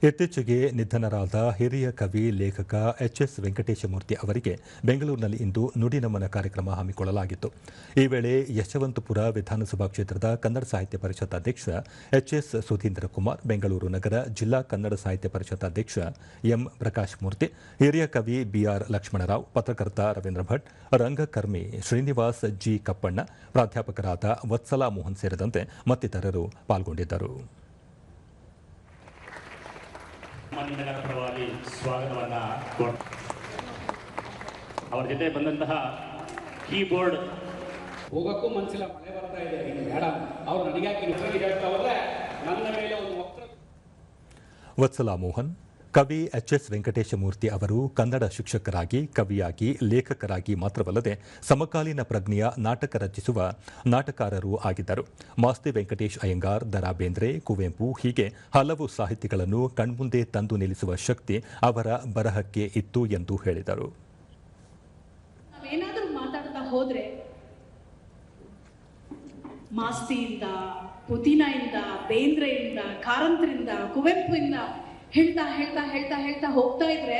ಇತ್ತೀಚೆಗೆ ನಿಧನರಾದ ಹಿರಿಯ ಕವಿ ಲೇಖಕ ಎಚ್ಎಸ್ ವೆಂಕಟೇಶಮೂರ್ತಿ ಅವರಿಗೆ ಬೆಂಗಳೂರಿನಲ್ಲಿ ಇಂದು ನುಡಿನಮನ ಕಾರ್ಯಕ್ರಮ ಹಮ್ಮಿಕೊಳ್ಳಲಾಗಿತ್ತು. ಈ ವೇಳೆ ಯಶವಂತಪುರ ವಿಧಾನಸಭಾ ಕ್ಷೇತ್ರದ ಕನ್ನಡ ಸಾಹಿತ್ಯ ಪರಿಷತ್ ಅಧ್ಯಕ್ಷ ಎಚ್ಎಸ್ ಸುಧೀಂದ್ರ ಕುಮಾರ್, ಬೆಂಗಳೂರು ನಗರ ಜಿಲ್ಲಾ ಕನ್ನಡ ಸಾಹಿತ್ಯ ಪರಿಷತ್ ಅಧ್ಯಕ್ಷ ಎಂ ಪ್ರಕಾಶ್ ಮೂರ್ತಿ, ಹಿರಿಯ ಕವಿ ಬಿಆರ್ ಲಕ್ಷ್ಮಣರಾವ್, ಪತ್ರಕರ್ತ ರವೀಂದ್ರ ಭಟ್, ರಂಗಕರ್ಮಿ ಶ್ರೀನಿವಾಸ್ ಜಿ ಕಪ್ಪಣ್ಣ, ಪ್ರಾಧ್ಯಾಪಕರಾದ ವತ್ಸಲಾ ಮೋಹನ್ ಸೇರಿದಂತೆ ಮತ್ತಿತರರು ಪಾಲ್ಗೊಂಡಿದ್ದರು. ನಗರ ಪರವಾಗಿ ಸ್ವಾಗತವನ್ನ ಅವರ ಜೊತೆ ಬಂದಂತಹ ಕೀಬೋರ್ಡ್ ಹೋಗಕ್ಕೂ ಮನಸ್ಸಿಲ್ಲ, ಮಳೆ ಬರ್ತಾ ಇದೆ, ಮೇಡಮ್ ಅವ್ರು ನನಗ್ಯಾಕೆ ಹೇಳ್ತಾ ಹೋದ್ರೆ ನನ್ನ ಮೇಲೆ ಒಂದು ವತ್ಸಲಾ ಮೋಹನ್, ಕವಿ ಎಚ್ಎಸ್ ವೆಂಕಟೇಶಮೂರ್ತಿ ಅವರು ಕನ್ನಡ ಶಿಕ್ಷಕರಾಗಿ, ಕವಿಯಾಗಿ, ಲೇಖಕರಾಗಿ ಮಾತ್ರವಲ್ಲದೆ ಸಮಕಾಲೀನ ಪ್ರಜ್ಞೆಯ ನಾಟಕ ರಚಿಸುವ ನಾಟಕಾರರೂ ಆಗಿದ್ದರು. ಮಾಸ್ತಿ ವೆಂಕಟೇಶ್ ಅಯ್ಯಂಗಾರ್, ದ ರಾ ಬೇಂದ್ರೆ, ಕುವೆಂಪು ಹೀಗೆ ಹಲವು ಸಾಹಿತಿಗಳನ್ನು ಕಣ್ಮುಂದೆ ತಂದು ನಿಲ್ಲಿಸುವ ಶಕ್ತಿ ಅವರ ಬರಹಕ್ಕೆ ಇತ್ತು ಎಂದು ಹೇಳಿದರು. ನಾವೇನಾದರೂ ಮಾತಾಡ್ತಾ ಹೋದ್ರೆ ಮಾಸ್ತಿಯಿಂದ, ಪುದೀನಾಯಿಂದ, ಬೇಂದ್ರೆಯಿಂದ, ಕಾರಂತರಿಂದ, ಕುವೆಂಪುಯಿಂದ ಹೇಳ್ತಾ ಹೇಳ್ತಾ ಹೇಳ್ತಾ ಹೇಳ್ತಾ ಹೋಗ್ತಾ ಇದ್ರೆ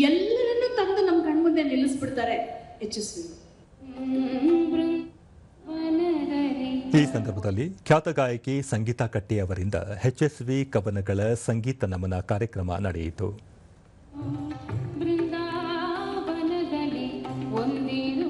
ಎಲ್ಲರನ್ನೂ ತಂದು ನಮ್ಮ ಕಣ್ಮುಂದೆ ನಿಲ್ಲಿಸ್ಬಿಡ್ತಾರೆ ಎಚ್ಎಸ್ವಿ. ಈ ಸಂದರ್ಭದಲ್ಲಿ ಖ್ಯಾತ ಗಾಯಕಿ ಸಂಗೀತಾ ಕಟ್ಟೆ ಅವರಿಂದ ಎಚ್ಎಸ್ವಿ ಕವನಗಳ ಸಂಗೀತ ನಮನ ಕಾರ್ಯಕ್ರಮ ನಡೆಯಿತು. ಬೃಂದಾವನದಲ್ಲಿ ಒಂದಿನ